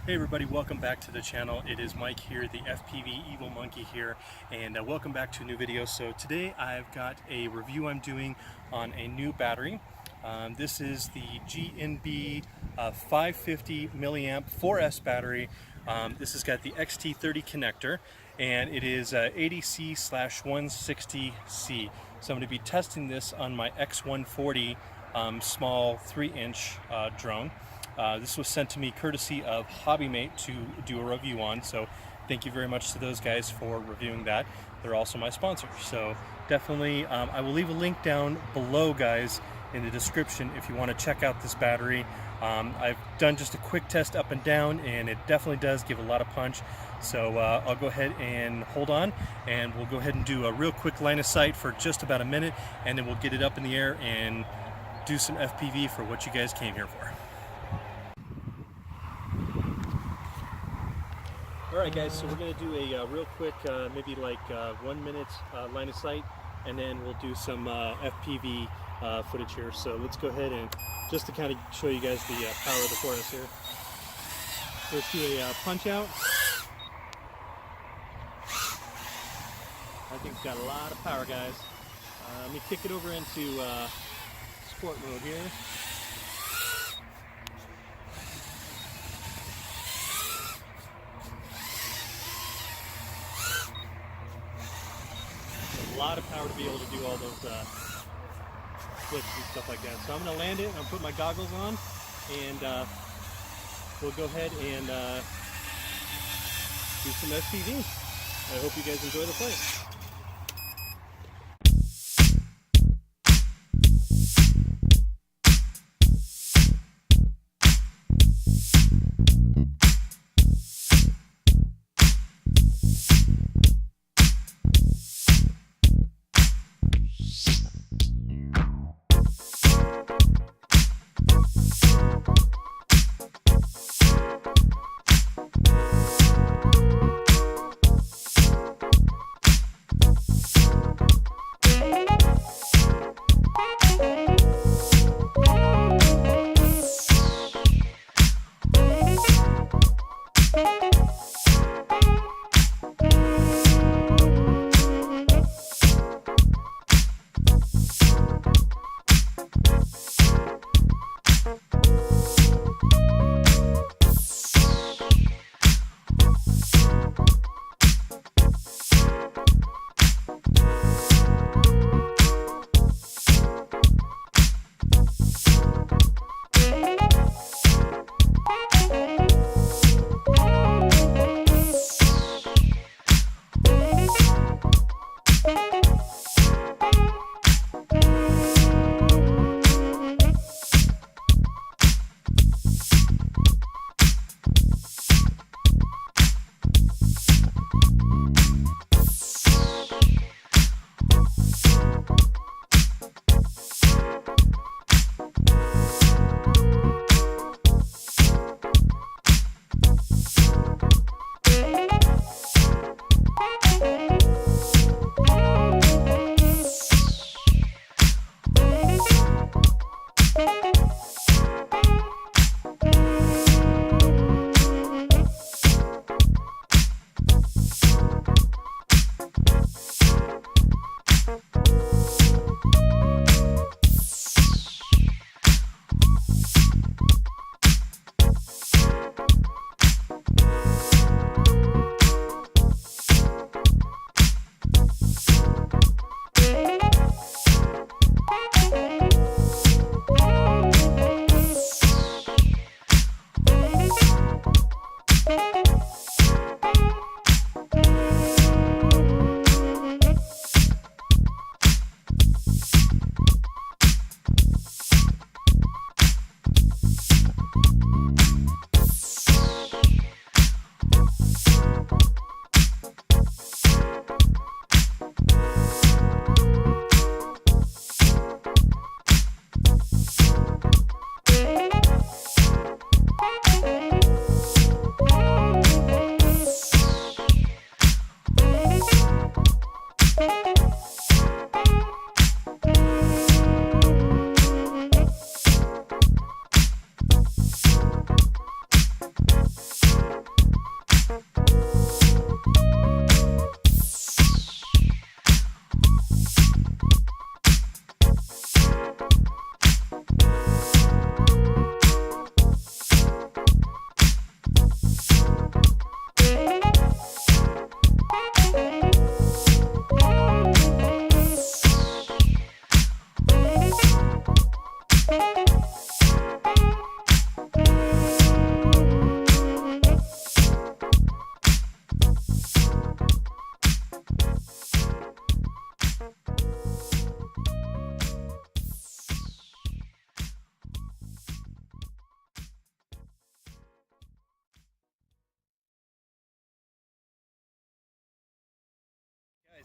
Hey everybody, welcome back to the channel. It is Mike here, the FPV Evil Monkey here, and welcome back to a new video. So today I've got a review I'm doing on a new battery. This is the GNB 550 milliamp 4S battery. This has got the XT30 connector, and it is ADC/160C. So I'm going to be testing this on my X140 small 3-inch drone. This was sent to me courtesy of HobbyMate to do a review on, so thank you very much to those guys for reviewing that. They're also my sponsors, so definitely I will leave a link down below, guys, in the description if you want to check out this battery. I've done just a quick test up and down, and it definitely does give a lot of punch. So I'll go ahead and hold on, and we'll go ahead and do a real quick line of sight for just about a minute, and then we'll get it up in the air and do some FPV for what you guys came here for. Alright guys, so we're going to do a real quick, maybe like 1 minute line of sight, and then we'll do some FPV footage here. So let's go ahead and just to kind of show you guys the power of the 4S here. So let's do a punch out. I think it's got a lot of power, guys. Let me kick it over into sport mode here. A lot of power to be able to do all those flips and stuff like that. So I'm going to land it, I'm going to put my goggles on, and we'll go ahead and do some FPV. I hope you guys enjoy the flight.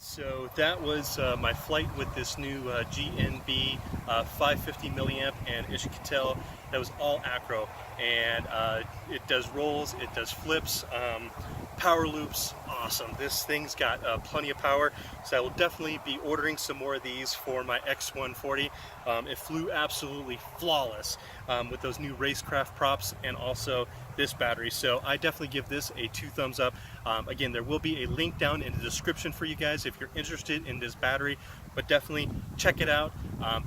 So that was my flight with this new GNB 550 milliamp, and as you can tell, that was all acro, and it does rolls, it does flips, power loops. Awesome. This thing's got plenty of power, so I will definitely be ordering some more of these for my X140. It flew absolutely flawless with those new racecraft props and also this battery, so I definitely give this a 2 thumbs up. Again, there will be a link down in the description for you guys if you're interested in this battery, but definitely check it out.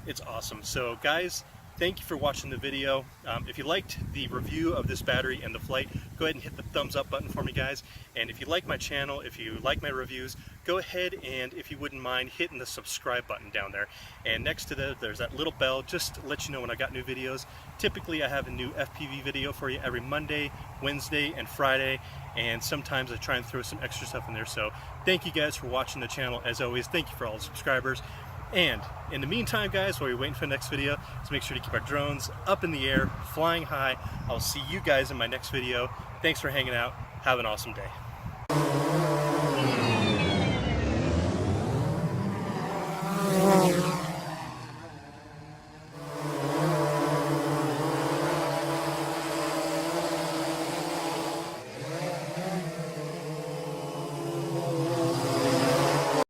It's awesome. So guys, thank you for watching the video. If you liked the review of this battery and the flight, go ahead and hit the thumbs up button for me, guys. And if you like my channel, if you like my reviews, go ahead and, if you wouldn't mind, hitting the subscribe button down there. And next to there's that little bell just to let you know when I got new videos. Typically I have a new FPV video for you every Monday, Wednesday, and Friday. And sometimes I try and throw some extra stuff in there. So thank you guys for watching the channel. As always, thank you for all the subscribers. And in the meantime, guys, while you're waiting for the next video, let's make sure to keep our drones up in the air, flying high. I'll see you guys in my next video. Thanks for hanging out. Have an awesome day.